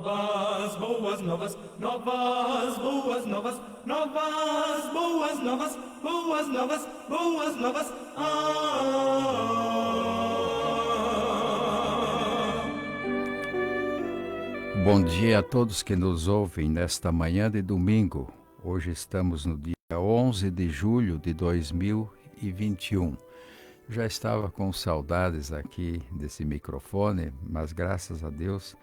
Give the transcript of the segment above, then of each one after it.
Novas, boas novas, novas, boas novas, novas, boas novas, boas novas, boas novas. Bom dia a todos que nos ouvem nesta manhã de domingo. Hoje estamos no dia 11 de julho de 2021. Já estava com saudades aqui desse microfone, mas graças a Deus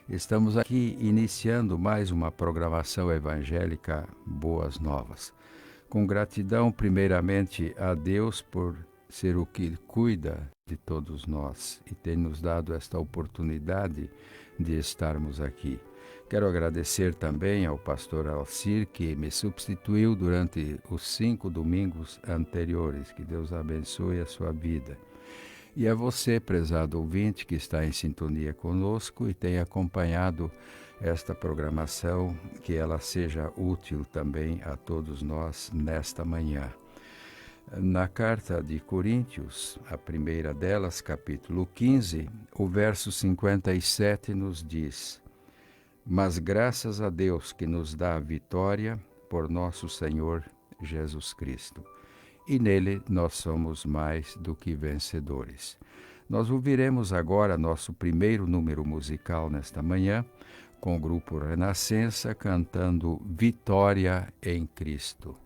estamos aqui iniciando mais uma programação evangélica Boas Novas. Com gratidão primeiramente a Deus por ser o que cuida de todos nós e ter nos dado esta oportunidade de estarmos aqui. Quero agradecer também ao pastor Alcir, que me substituiu durante os 5 domingos anteriores. Que Deus abençoe a sua vida. E a você, prezado ouvinte, que está em sintonia conosco e tem acompanhado esta programação, que ela seja útil também a todos nós nesta manhã. Na carta de Coríntios, a primeira delas, capítulo 15, o verso 57 nos diz: Mas graças a Deus que nos dá a vitória por nosso Senhor Jesus Cristo. E nele nós somos mais do que vencedores. Nós ouviremos agora nosso primeiro número musical nesta manhã, com o grupo Renascença cantando Vitória em Cristo.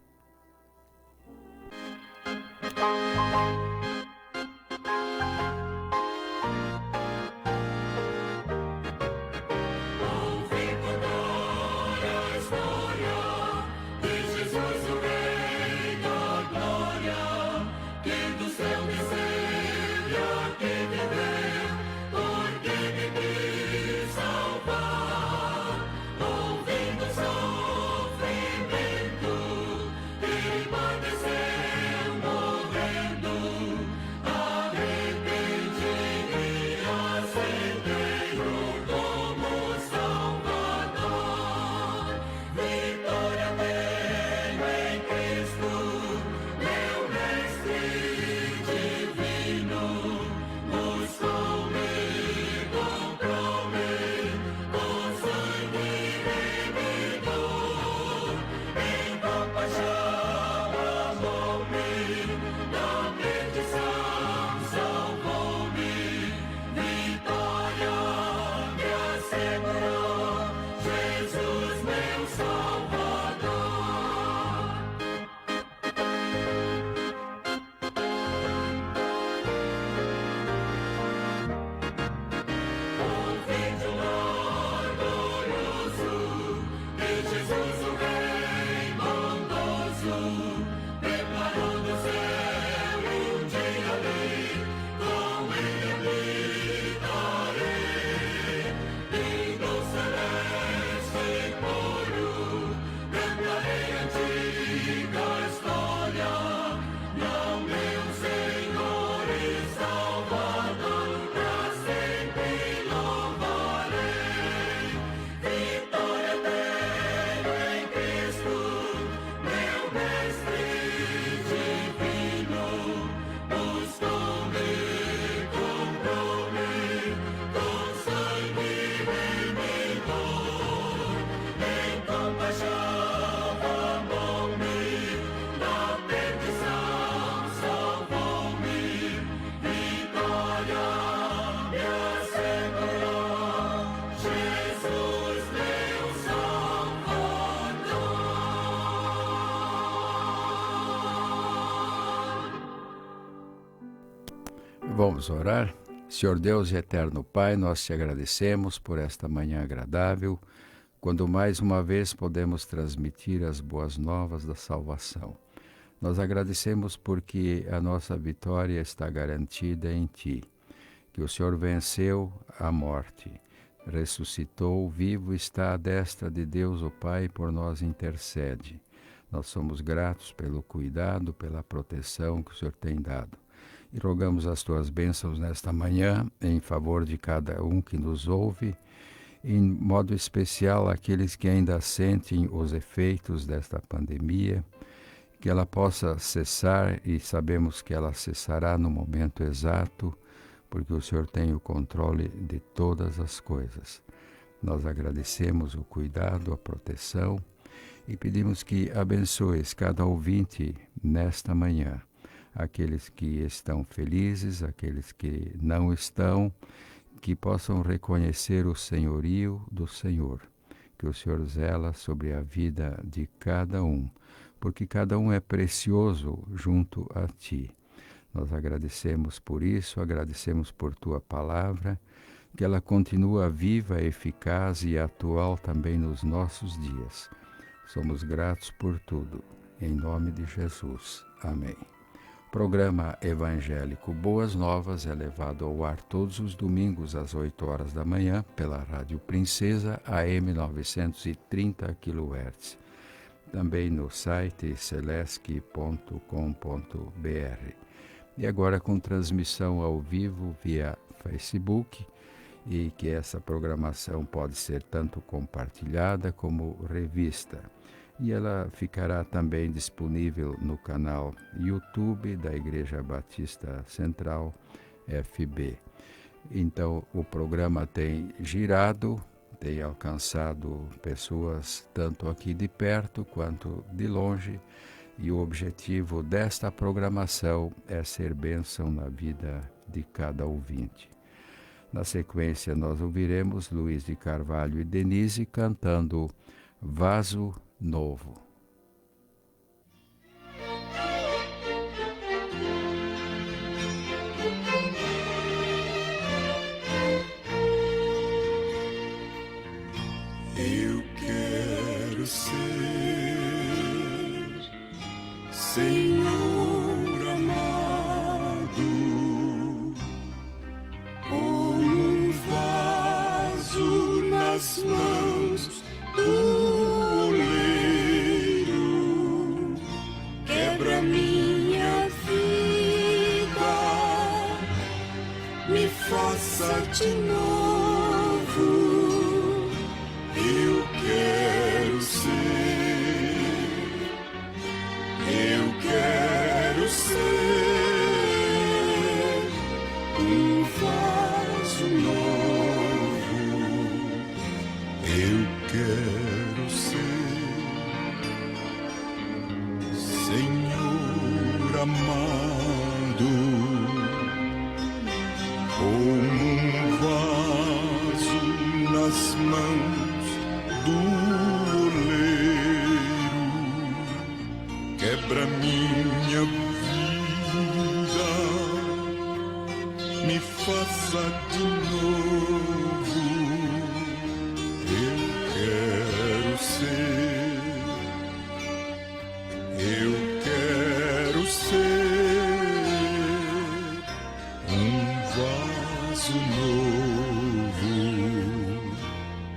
Vamos orar. Senhor Deus e eterno Pai, nós te agradecemos por esta manhã agradável, quando mais uma vez podemos transmitir as boas novas da salvação. Nós agradecemos porque a nossa vitória está garantida em Ti, que o Senhor venceu a morte, ressuscitou, vivo está à destra de Deus o Pai, por nós intercede. Nós somos gratos pelo cuidado, pela proteção que o Senhor tem dado. E rogamos as Tuas bênçãos nesta manhã, em favor de cada um que nos ouve, em modo especial aqueles que ainda sentem os efeitos desta pandemia, que ela possa cessar, e sabemos que ela cessará no momento exato, porque o Senhor tem o controle de todas as coisas. Nós agradecemos o cuidado, a proteção e pedimos que abençoes cada ouvinte nesta manhã. Aqueles que estão felizes, aqueles que não estão, que possam reconhecer o senhorio do Senhor, que o Senhor zela sobre a vida de cada um, porque cada um é precioso junto a Ti. Nós agradecemos por isso, agradecemos por Tua palavra, que ela continua viva, eficaz e atual também nos nossos dias. Somos gratos por tudo. Em nome de Jesus. Amém. Programa Evangélico Boas Novas é levado ao ar todos os domingos às 8 horas da manhã pela Rádio Princesa AM 930 kHz. Também no site celesc.com.br. E agora com transmissão ao vivo via Facebook, e que essa programação pode ser tanto compartilhada como revista. E ela ficará também disponível no canal YouTube da Igreja Batista Central, FB. Então, o programa tem girado, tem alcançado pessoas tanto aqui de perto quanto de longe, e o objetivo desta programação é ser bênção na vida de cada ouvinte. Na sequência, nós ouviremos Luiz de Carvalho e Denise cantando Vaso Novo. Eu quero ser, Senhor amado, como um vaso nas mãos do oleiro. Quebra minha vida, me faça de novo. Eu quero ser, eu quero ser um vaso novo. Eu quero ser, Senhor amado, como um vaso nas mãos do oleiro. Quebra minha vida, me faça de novo. Eu quero ser, eu quero ser um vaso novo.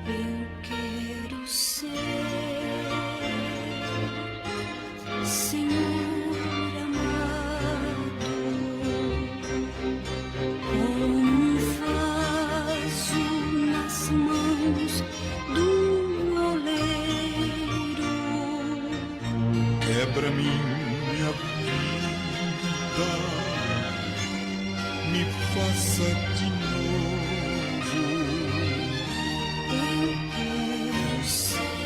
Eu quero ser, Senhor amado, como um vaso nas mãos do oleiro. Quebra minha vida, me faça de novo. Eu quero ser,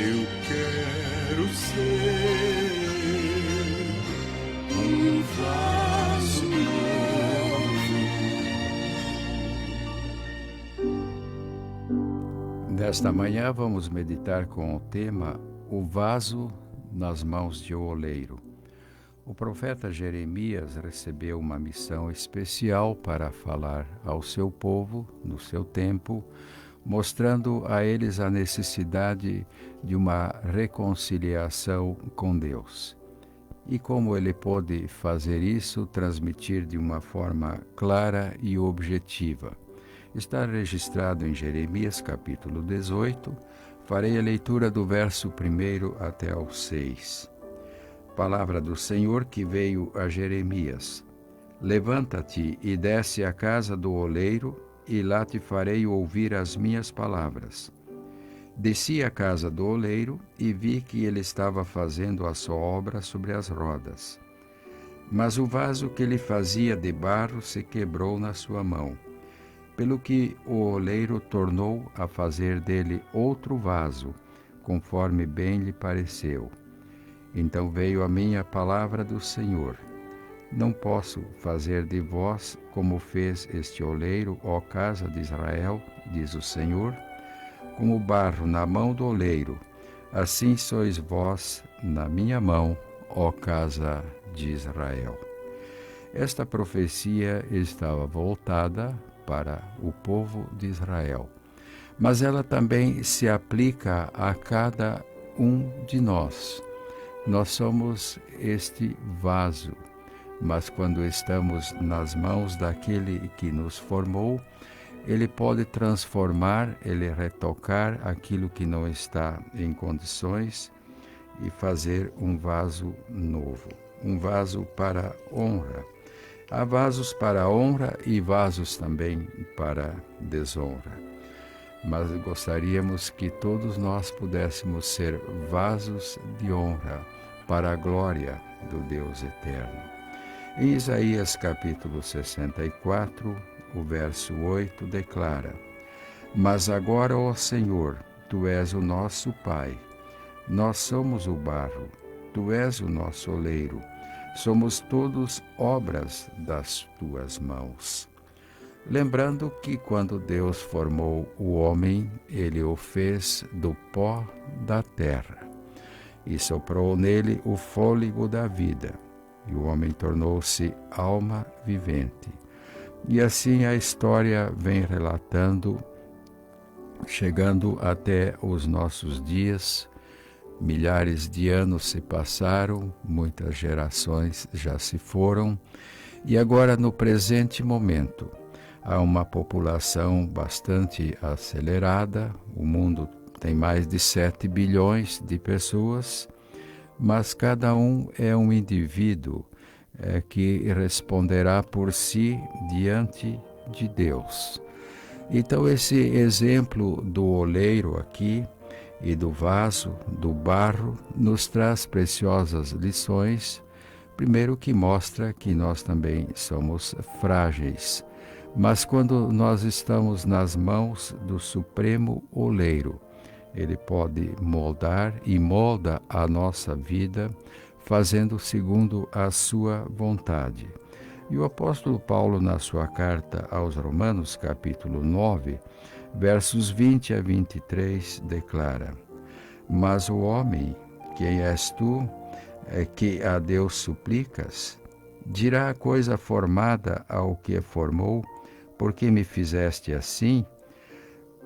Eu quero ser um vaso novo. Nesta manhã vamos meditar com o tema O Vaso nas Mãos de Oleiro. O profeta Jeremias recebeu uma missão especial para falar ao seu povo, no seu tempo, mostrando a eles a necessidade de uma reconciliação com Deus. E como ele pôde fazer isso, transmitir de uma forma clara e objetiva. Está registrado em Jeremias capítulo 18, farei a leitura do verso 1 até ao 6. Palavra do Senhor que veio a Jeremias. Levanta-te e desce à casa do oleiro, e lá te farei ouvir as minhas palavras. Desci à casa do oleiro e vi que ele estava fazendo a sua obra sobre as rodas. Mas o vaso que ele fazia de barro se quebrou na sua mão. pelo que o oleiro tornou a fazer dele outro vaso, conforme bem lhe pareceu. Então veio a mim a palavra do Senhor: não posso fazer de vós como fez este oleiro, ó casa de Israel, diz o Senhor, como barro na mão do oleiro, assim sois vós na minha mão, ó casa de Israel. Esta profecia estava voltada para o povo de Israel, mas ela também se aplica a cada um de nós. Nós somos este vaso, mas quando estamos nas mãos daquele que nos formou, ele pode transformar, ele retocar aquilo que não está em condições e fazer um vaso novo, um vaso para honra. Há vasos para honra e vasos também para desonra. Mas gostaríamos que todos nós pudéssemos ser vasos de honra para a glória do Deus eterno. Em Isaías capítulo 64, o verso 8 declara: mas agora, ó Senhor, Tu és o nosso Pai, nós somos o barro, Tu és o nosso oleiro, somos todos obras das Tuas mãos. Lembrando que quando Deus formou o homem, Ele o fez do pó da terra e soprou nele o fôlego da vida, e o homem tornou-se alma vivente. E assim a história vem relatando, chegando até os nossos dias. Milhares de anos se passaram, muitas gerações já se foram, e agora no presente momento há uma população bastante acelerada. O mundo tem mais de 7 bilhões de pessoas, mas cada um é um indivíduo que responderá por si diante de Deus. Então esse exemplo do oleiro aqui e do vaso, do barro, nos traz preciosas lições. Primeiro, que mostra que nós também somos frágeis, mas quando nós estamos nas mãos do Supremo Oleiro, Ele pode moldar e molda a nossa vida, fazendo segundo a sua vontade. E o apóstolo Paulo, na sua carta aos Romanos, capítulo 9, versos 20 a 23, declara: mas o homem, quem és tu, que a Deus suplicas, dirá a coisa formada ao que formou: por que me fizeste assim?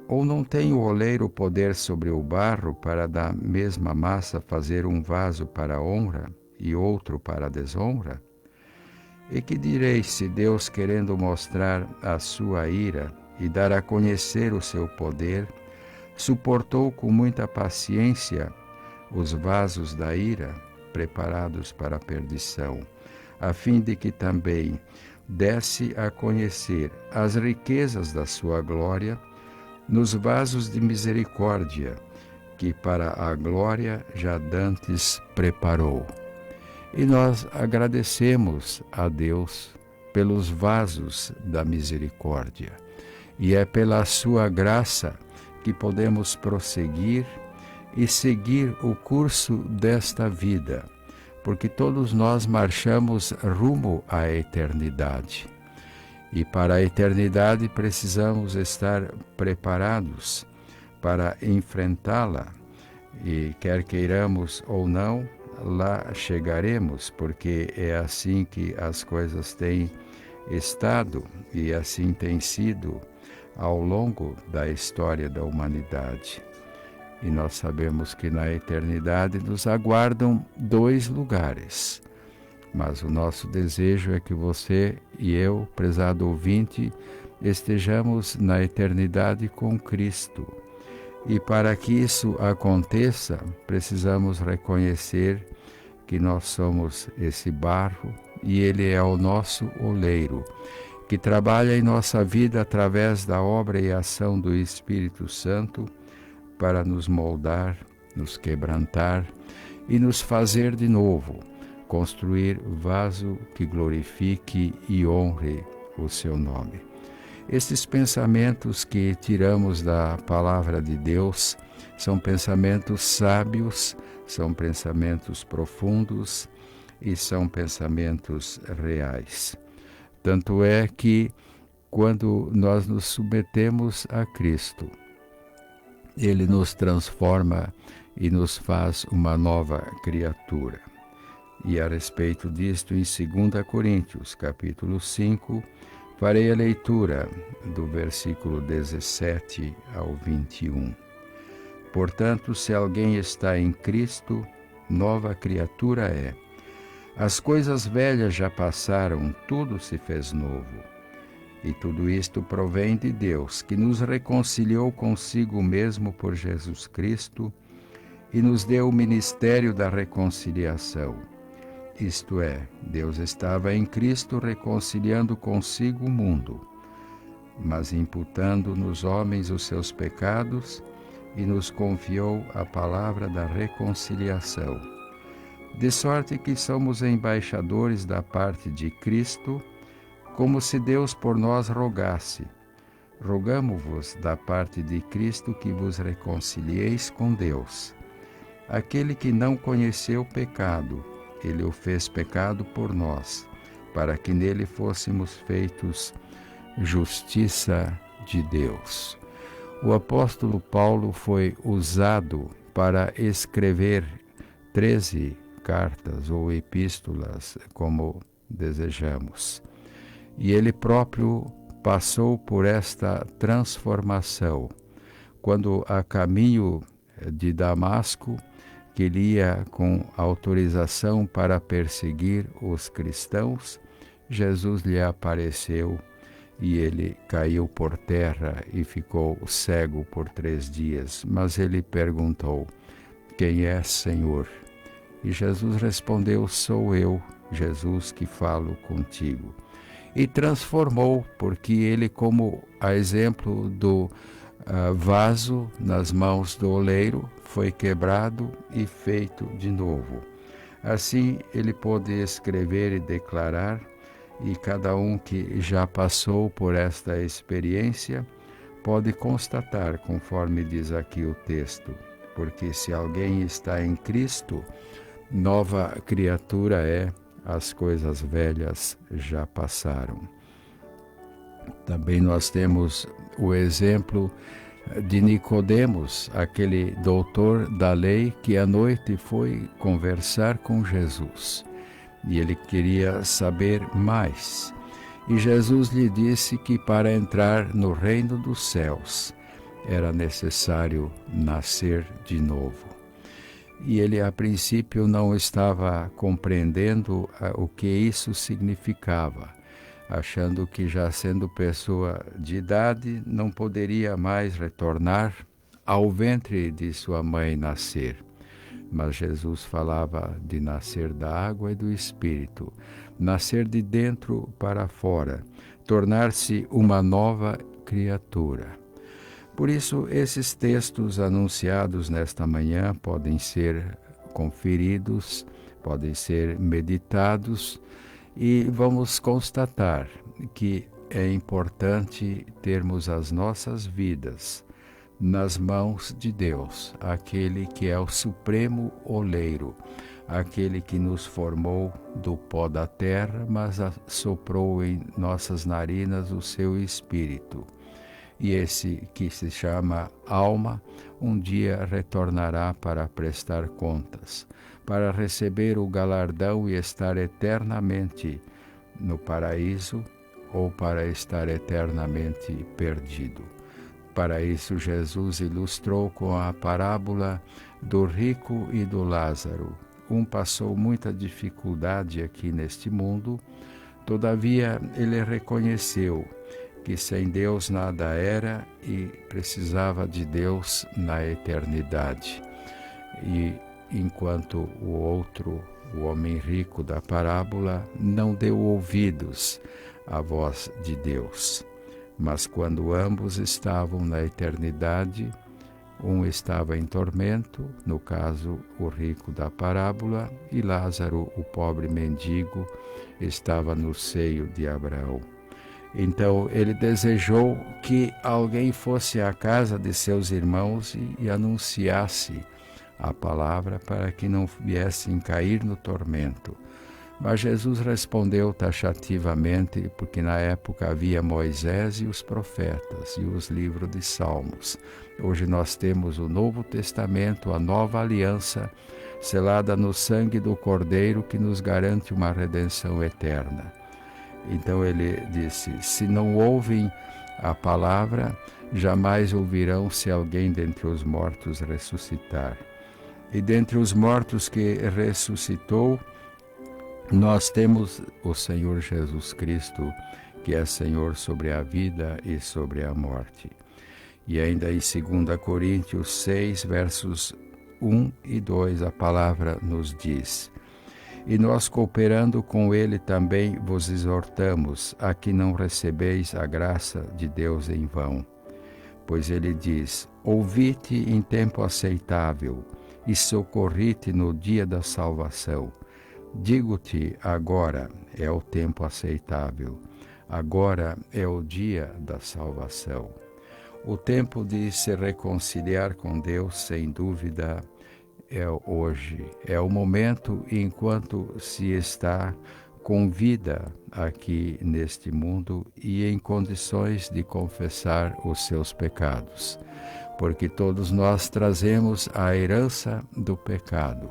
Ou não tem o oleiro poder sobre o barro para da mesma massa fazer um vaso para a honra e outro para a desonra? E que direis se Deus, querendo mostrar a sua ira e dar a conhecer o seu poder, suportou com muita paciência os vasos da ira, preparados para a perdição, a fim de que também desse a conhecer as riquezas da sua glória nos vasos de misericórdia, que para a glória já dantes preparou. E nós agradecemos a Deus pelos vasos da misericórdia, e é pela sua graça que podemos prosseguir e seguir o curso desta vida, porque todos nós marchamos rumo à eternidade. E para a eternidade precisamos estar preparados para enfrentá-la, e quer queiramos ou não, lá chegaremos, porque é assim que as coisas têm estado e assim tem sido ao longo da história da humanidade. E nós sabemos que na eternidade nos aguardam 2 lugares. Mas o nosso desejo é que você e eu, prezado ouvinte, estejamos na eternidade com Cristo. E para que isso aconteça, precisamos reconhecer que nós somos esse barro e Ele é o nosso oleiro, que trabalha em nossa vida através da obra e ação do Espírito Santo para nos moldar, nos quebrantar e nos fazer de novo, construir vaso que glorifique e honre o seu nome. Estes pensamentos que tiramos da palavra de Deus são pensamentos sábios, são pensamentos profundos e são pensamentos reais. Tanto é que, quando nós nos submetemos a Cristo, Ele nos transforma e nos faz uma nova criatura. E a respeito disto, em 2 Coríntios, capítulo 5, farei a leitura do versículo 17 ao 21. Portanto, se alguém está em Cristo, nova criatura é. As coisas velhas já passaram, tudo se fez novo. E tudo isto provém de Deus, que nos reconciliou consigo mesmo por Jesus Cristo e nos deu o ministério da reconciliação. Isto é, Deus estava em Cristo reconciliando consigo o mundo, mas imputando nos homens os seus pecados, e nos confiou a palavra da reconciliação. De sorte que somos embaixadores da parte de Cristo, como se Deus por nós rogasse. Rogamo-vos da parte de Cristo que vos reconcilieis com Deus. Aquele que não conheceu pecado, Ele o fez pecado por nós, para que nele fôssemos feitos justiça de Deus. O apóstolo Paulo foi usado para escrever 13 cartas ou epístolas, como desejamos. E ele próprio passou por esta transformação, quando a caminho de Damasco, que ele ia com autorização para perseguir os cristãos, Jesus lhe apareceu e ele caiu por terra e ficou cego por 3 dias. Mas ele perguntou: quem és, Senhor? E Jesus respondeu: sou eu, Jesus, que falo contigo. E transformou, porque ele, como a exemplo do vaso nas mãos do oleiro, foi quebrado e feito de novo. Assim ele pôde escrever e declarar, e cada um que já passou por esta experiência pode constatar, conforme diz aqui o texto, porque se alguém está em Cristo, nova criatura é, as coisas velhas já passaram. Também nós temos o exemplo de Nicodemos, aquele doutor da lei que à noite foi conversar com Jesus. E ele queria saber mais. E Jesus lhe disse que para entrar no reino dos céus era necessário nascer de novo. E ele, a princípio, não estava compreendendo o que isso significava, achando que, já sendo pessoa de idade, não poderia mais retornar ao ventre de sua mãe nascer. Mas Jesus falava de nascer da água e do Espírito, nascer de dentro para fora, tornar-se uma nova criatura. Por isso, esses textos anunciados nesta manhã podem ser conferidos, podem ser meditados, e vamos constatar que é importante termos as nossas vidas nas mãos de Deus, aquele que é o supremo oleiro, aquele que nos formou do pó da terra, mas soprou em nossas narinas o seu espírito. E esse que se chama alma, um dia retornará para prestar contas, para receber o galardão e estar eternamente no paraíso, ou para estar eternamente perdido. Para isso, Jesus ilustrou com a parábola do rico e do Lázaro. Um passou muita dificuldade aqui neste mundo, todavia ele reconheceu que sem Deus nada era e precisava de Deus na eternidade. E enquanto o outro, o homem rico da parábola, não deu ouvidos à voz de Deus. Mas quando ambos estavam na eternidade, um estava em tormento, no caso o rico da parábola, e Lázaro, o pobre mendigo, estava no seio de Abraão. Então ele desejou que alguém fosse à casa de seus irmãos e anunciasse a palavra para que não viessem cair no tormento. Mas Jesus respondeu taxativamente, porque na época havia Moisés e os profetas e os livros de Salmos. Hoje nós temos o Novo Testamento, a nova aliança, selada no sangue do Cordeiro, que nos garante uma redenção eterna. Então ele disse: se não ouvem a palavra, jamais ouvirão se alguém dentre os mortos ressuscitar. E dentre os mortos que ressuscitou, nós temos o Senhor Jesus Cristo, que é Senhor sobre a vida e sobre a morte. E ainda em 2 Coríntios 6, versos 1 e 2, a palavra nos diz: e nós, cooperando com ele, também vos exortamos a que não recebeis a graça de Deus em vão. Pois ele diz: ouvi-te em tempo aceitável e socorri-te no dia da salvação. Digo-te, agora é o tempo aceitável, agora é o dia da salvação. O tempo de se reconciliar com Deus, sem dúvida, é hoje. É o momento enquanto se está com vida aqui neste mundo e em condições de confessar os seus pecados. Porque todos nós trazemos a herança do pecado.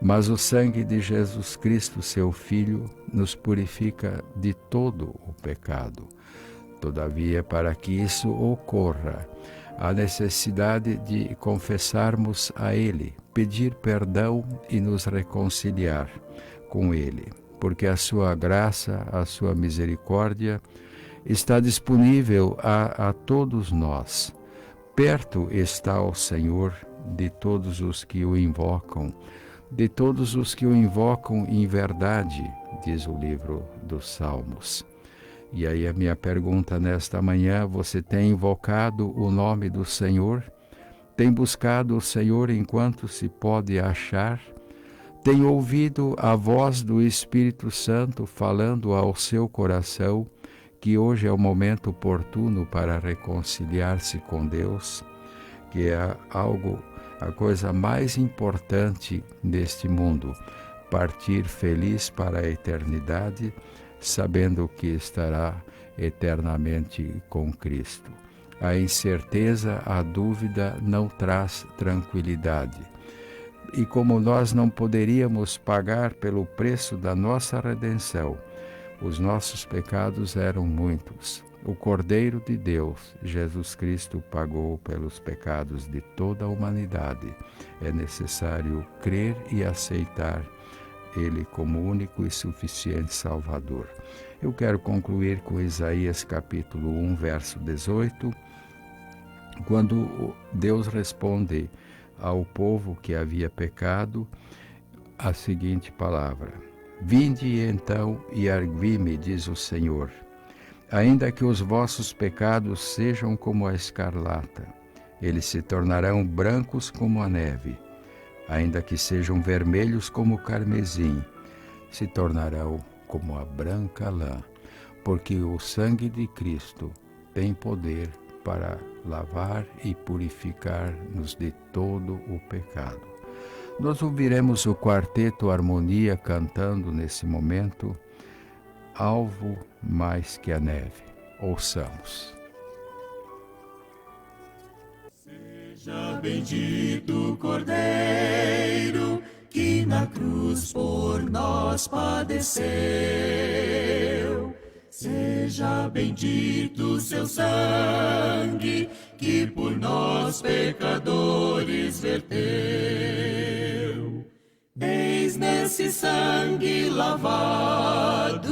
Mas o sangue de Jesus Cristo, seu Filho, nos purifica de todo o pecado. Todavia, para que isso ocorra, há necessidade de confessarmos a Ele, pedir perdão e nos reconciliar com Ele, porque a sua graça, a sua misericórdia está disponível a todos nós. Perto está o Senhor de todos os que o invocam, de todos os que o invocam em verdade, diz o livro dos Salmos. E aí a minha pergunta nesta manhã: você tem invocado o nome do Senhor? Tem buscado o Senhor enquanto se pode achar? Tem ouvido a voz do Espírito Santo falando ao seu coração que hoje é o momento oportuno para reconciliar-se com Deus? Que é a coisa mais importante neste mundo, partir feliz para a eternidade, sabendo que estará eternamente com Cristo. A incerteza, a dúvida não traz tranquilidade. E como nós não poderíamos pagar pelo preço da nossa redenção, os nossos pecados eram muitos. O Cordeiro de Deus, Jesus Cristo, pagou pelos pecados de toda a humanidade. É necessário crer e aceitar Ele como único e suficiente Salvador. Eu quero concluir com Isaías capítulo 1, verso 18, quando Deus responde ao povo que havia pecado a seguinte palavra: vinde então e argui-me, diz o Senhor, ainda que os vossos pecados sejam como a escarlata, eles se tornarão brancos como a neve. Ainda que sejam vermelhos como o carmesim, se tornarão como a branca lã, porque o sangue de Cristo tem poder para lavar e purificar-nos de todo o pecado. Nós ouviremos o quarteto Harmonia cantando nesse momento Alvo mais que a neve. Ouçamos. Seja bendito o Cordeiro, que na cruz por nós padeceu. Seja bendito o seu sangue, que por nós pecadores verteu. Eis nesse sangue lavados,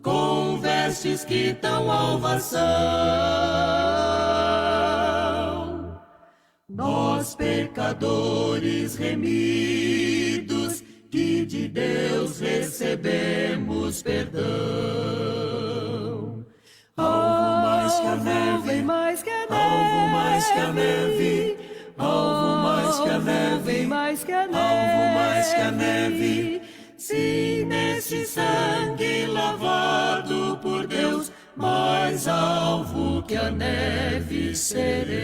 com vestes que dão alvação, nós pecadores remidos, que de Deus recebemos perdão. Alvo mais que a neve, mais que a neve, alvo mais que a neve, alvo mais que a neve, mais que a neve, alvo mais que a neve. Se nesse sangue lavado por Deus mais alvo que a neve serei.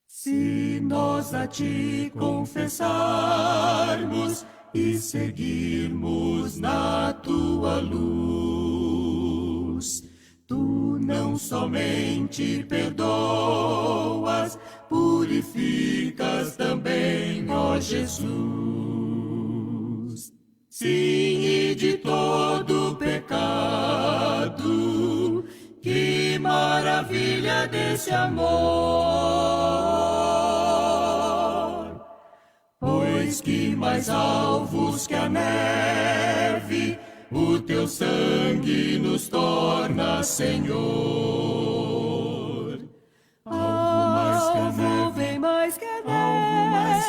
Se nós a ti confessarmos e seguirmos na tua luz, tu não somente perdoas, purificas também, ó Jesus. Sim, e de todo pecado, que maravilha desse amor! Pois que mais alvos que a neve, o teu sangue nos torna, Senhor. Alvo vem mais que a neve, alvo mais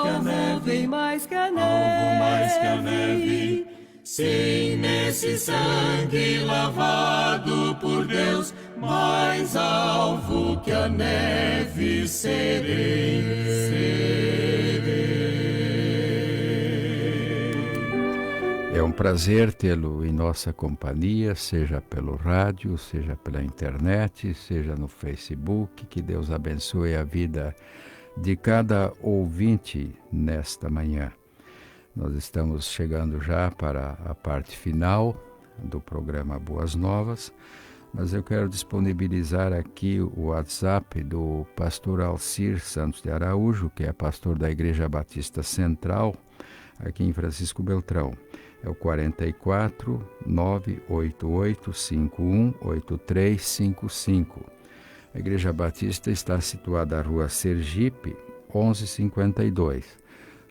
que a neve, vem mais que a neve, alvo mais que a neve. Sim, nesse sangue lavado por Deus, mais alvo que a neve serei. É um prazer tê-lo em nossa companhia, seja pelo rádio, seja pela internet, seja no Facebook. Que Deus abençoe a vida de cada ouvinte nesta manhã. Nós estamos chegando já para a parte final do programa Boas Novas, mas eu quero disponibilizar aqui o WhatsApp do pastor Alcir Santos de Araújo, que é pastor da Igreja Batista Central, aqui em Francisco Beltrão. É o 44 988 51 8355. A Igreja Batista está situada na Rua Sergipe, 1152.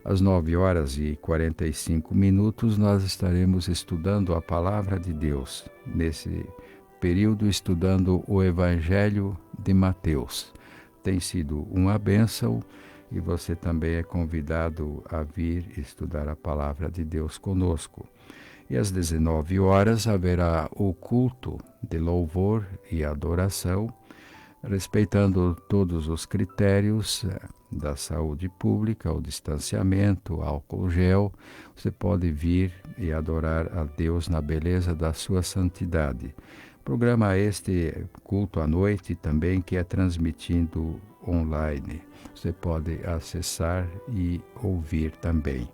Às 9h45, nós estaremos estudando a Palavra de Deus. Nesse período, estudando o Evangelho de Mateus. Tem sido uma bênção e você também é convidado a vir estudar a Palavra de Deus conosco. E às 19h haverá o culto de louvor e adoração, respeitando todos os critérios da saúde pública, o distanciamento, álcool gel. Você pode vir e adorar a Deus na beleza da sua santidade. Programa este culto à noite também, que é transmitido online. Você pode acessar e ouvir também.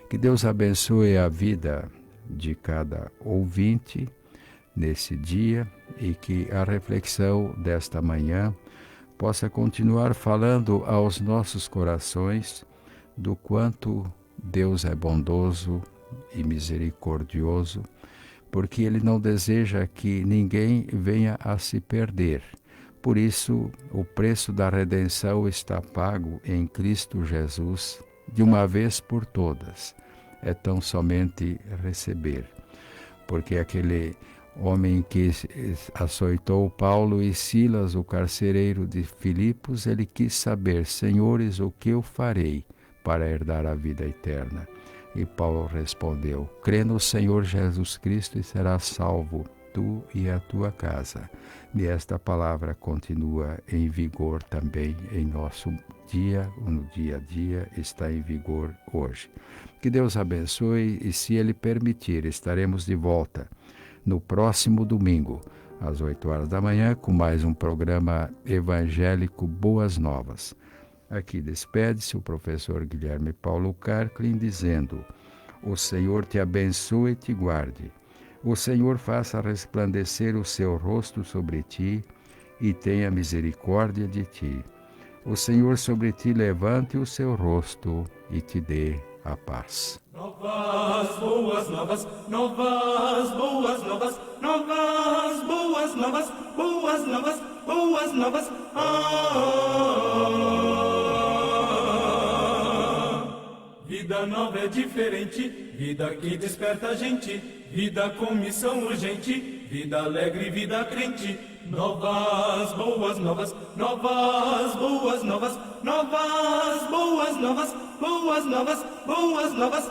Que Deus abençoe a vida de cada ouvinte nesse dia e que a reflexão desta manhã possa continuar falando aos nossos corações do quanto Deus é bondoso e misericordioso, porque Ele não deseja que ninguém venha a se perder. Por isso, o preço da redenção está pago em Cristo Jesus, de uma vez por todas. É tão somente receber. Porque aquele homem que açoitou Paulo e Silas, o carcereiro de Filipos, ele quis saber: Senhores, o que eu farei para herdar a vida eterna? E Paulo respondeu: crê no Senhor Jesus Cristo e serás salvo, tu e a tua casa. E esta palavra continua em vigor também em nosso dia, no dia a dia, está em vigor hoje. Que Deus abençoe e, se Ele permitir, estaremos de volta no próximo domingo, às 8h da manhã, com mais um programa evangélico Boas Novas. Aqui despede-se o professor Guilherme Paulo Carclin, dizendo: o Senhor te abençoe e te guarde. O Senhor faça resplandecer o seu rosto sobre ti e tenha misericórdia de ti. O Senhor sobre ti levante o seu rosto e te dê a paz. Novas boas novas, novas boas novas, novas boas novas, boas novas, boas novas. Vida nova é diferente, vida que desperta a gente, vida com missão urgente, vida alegre, vida crente. Novas boas novas, novas boas novas, novas boas novas, boas novas, boas novas.